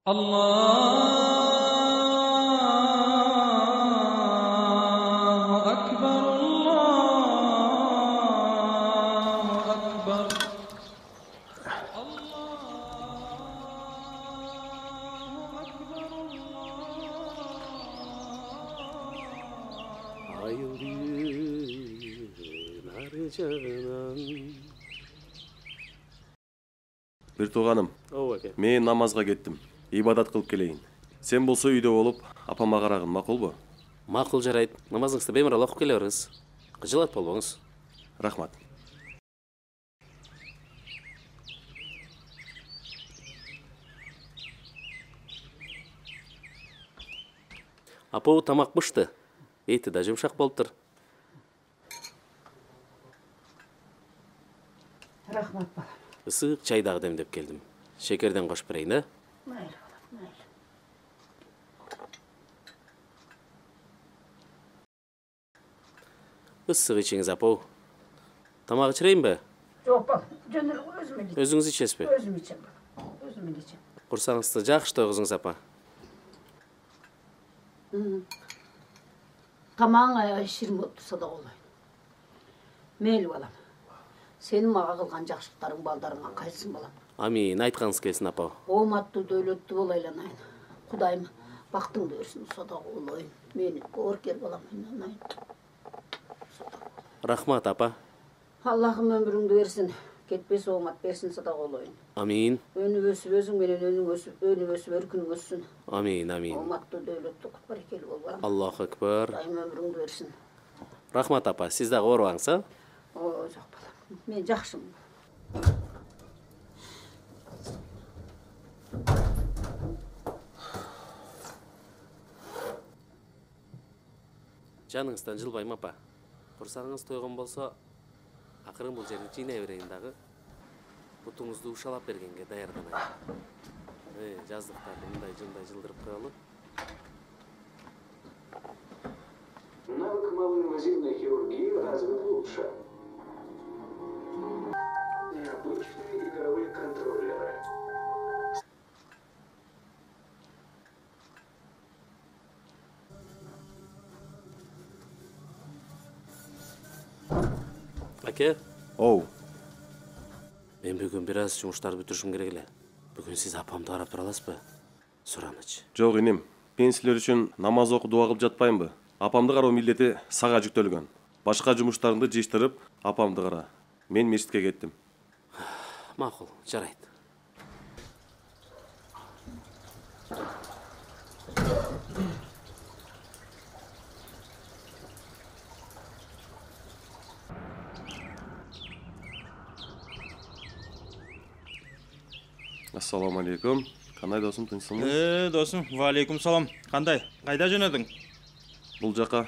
الله أكبر الله أكبر الله أكبر Bir туғаным, мен намазға кеттім. Ибадат қылып келейін. Сен болса үйде болып, апама қарағын, мақұл бо? Мақұл жарайды. Намазыңызды беймарал оқып келе беріңіз. Қыжылат болбаңыз. Рахмат. Апау тамақ пішті. Еті да жұмшақ болып тұр. Рахмат балам. Ысық чайдағы демдеп келдім. Шекерден қош берейін, ә? Майлы балам, майлы. Ысық ішіңіз, апау. Тамақ ішірейін бе? Жоқ балам, жөнір өзім елейім. Өзіңіз ішесіз бе? Өзім içем балам, өзім елейім. Құрсаңызды жақшы тоғызыңыз, апа. Тамағыңа шірім отырса да олайын. Мейлі балам. Сенің маға қылған жақшылықтарың балдарыңа қайсын балам. Амин, айтқаныңыз келсін, апа. Оматты дөйлетті болайланайын. Құдайым бақтыңды өрсін сода олайын. Мені көркер балам айналайын. Рахмат, апа. Аллахым өміріңді берсін. Кетпес омат берсін сода олайын. Амин. Өні өсіп өзің менен өні өсіп өркінің өссін. Амин, амин. Оматты дөйлетті құт барекелі бол балам. Аллаху акбар. Құдайым өміріңді берсін. Рахмат, апа. Сіз дағы орваңыз, а? О, жоқ балам. Мен жақшымын. Жаныңыздан жылбайм, апа. Құрсағыңыз тойған болса, ақырын бұл жерді жинай берейін дағы. Бұтыңызды ушалап бергенге даярданайын. Жаздықтарды мұндай жылдырып қойалы. Навык малоинвазивной хирургии развит лучше. Необычные игровые контроллеры. Әке, Оу, мен бүгін біраз жұмыштарды бүтіршім керек еле. Бүгін сіз апамды қарап тұра аласыз ба? Сұраныч. жоқ инем. Мен сілер үшін намаз оқы дуа қылып жатпайын бы? Апамды қарау милдеті саға жүктелген. Башқа жұмыштарыңды жиштырып, апамды қара. Мен мешітке кеттім. Мақұл, жарайды. Ассаламу алейкум. Қандай досым, тыншсыңбы? Досым, валейкум салам. Қандай? Қайда жөнедің? Бұл жаққа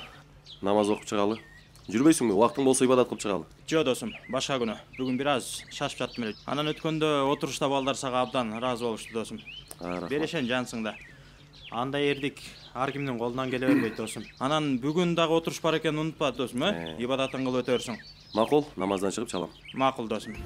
намаз оқып шығалы. Жүрбейсің бе? Уақытың болса ибадат қылып шығалы. Жо досым, башқа күні. Бүгін біраз шашып жаттым еле. Анан өткенде отырышта балдар саға абдан разы болушты досым. Берешен жансыңда. Андай ердик ар кимдин колунан келе бербейт досым. Анан бүгүн дагы отуруш бар экенин унутпа досум, ибадатын кылып өтө берсиң. Мақұл, намаздан шығып шалам. Макул досум.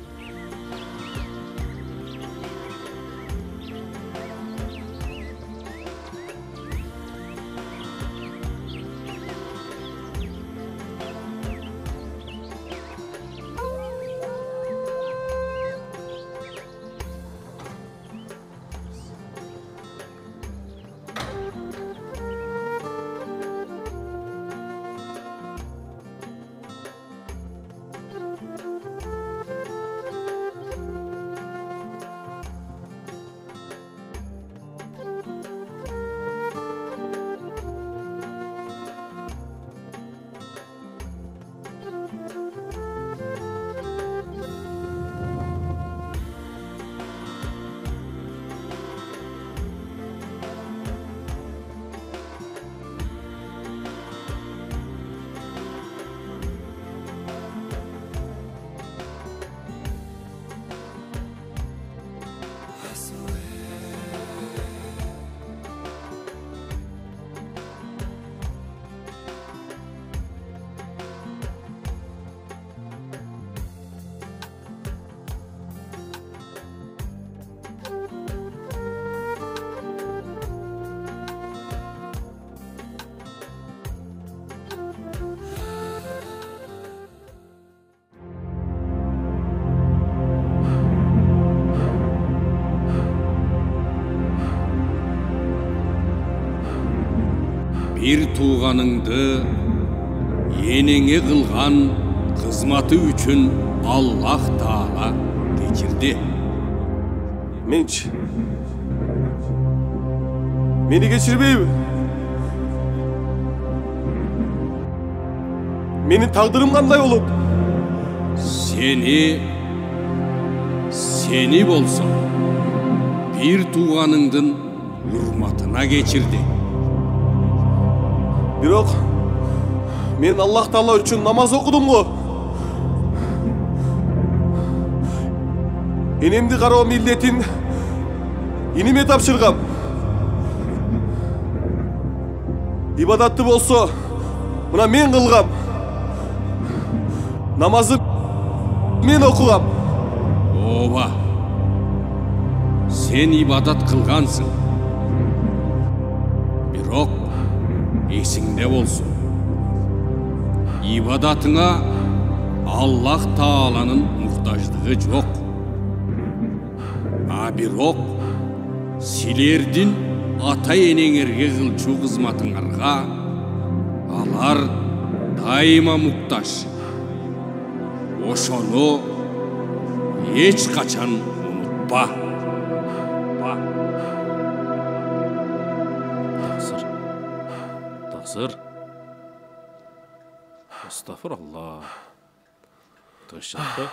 bir tuğanыңды енеңе қылған қызматы үшін Аллах Таала кечирди. Менчи. Meni geçirmeyeyim. Menin taqdırım qanday olur? Seni bolsa bir tuğanыңдын урматына кечирди. Бирок мен Аллах Таала үчүн намаз окудум го. Энемди кароо милдетин иниме тапшыргам. İbadатты болсо, мына мен кылгам. Намазды мен окугам. Ооба. Сен ибадат кылгансың. Бирок эсиңде болсун. Ибадатыңа Аллах Тааланын муктаждыгы жок. А бирок силердин ата-энеңерге кылчу кызматыңарга алар дайыма муктаж. Ошону эч качан унутпа. Тақсыр. Астағфиралла. Тыныш жатпы?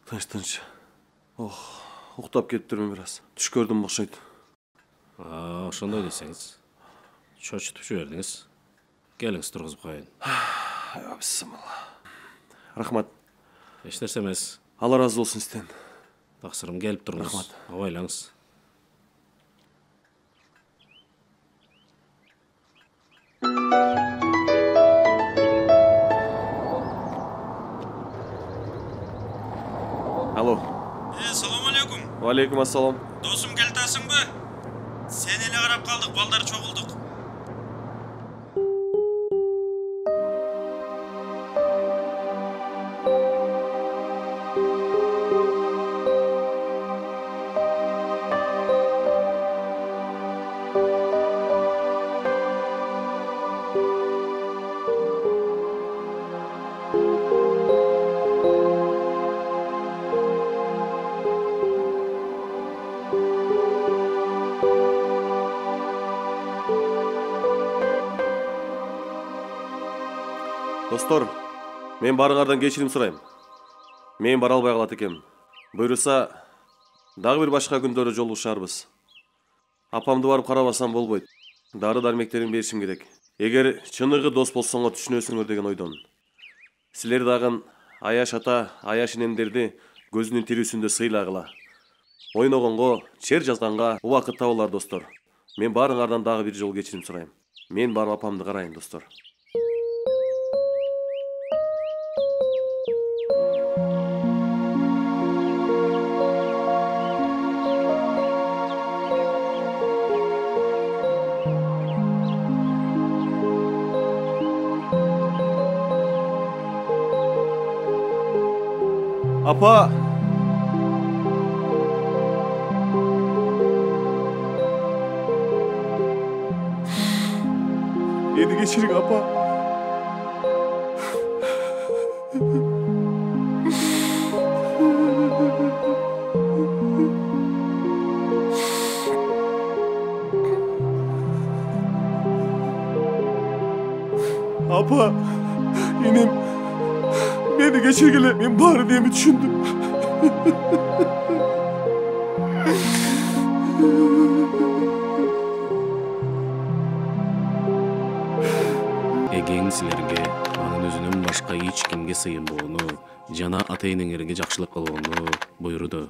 Тыныч. Уктап кетип турмун бир аз. Түш көрдүм окшойт. Ошондой десеңиз. Чочутуп жибердиңиз. Келиңиз тургузуп коеюн. Бисмилла. Рахмат. Эч нерсе эмес. Алла разы болсун сизден. Тақсырым келип туруңуз. Рахмат. Абайлаңыз. Алло. Салам алейкум. Алейкум ассалам. Досум келтасыңбы? Сен эле карап калдык, балдар чогулдук. Достор, мен барыңардан кечирим сурайм. Мен бара албай калат экенмин. Буйруса, дагы бир башка күндөрү жолугушарбыз. Апамды барып карабасам болбойт. Дары-дармектерин беришим керек. Эгер чыныгы дос болсоңор түшүнөсүңөр деген ойдон. Силер дагы Аяш ата, Аяш энемдерди көзүнүн тирүүсүндө сыйлагыла. Ойногонго, чер жазганга убакыт табылар, достор. Мен барыңардан дагы бир жолу кечирим сурайм. Мен барып апамды карайын, достор. Apa! Beni geçirin apa. Apa, inem beni geçirgile, ben bari diye mi düşündüm? Эген силерге анын өзүнөн башка эч кимге сыйынбоону жана ата-энеңерге жакшылык кылууну буйруду.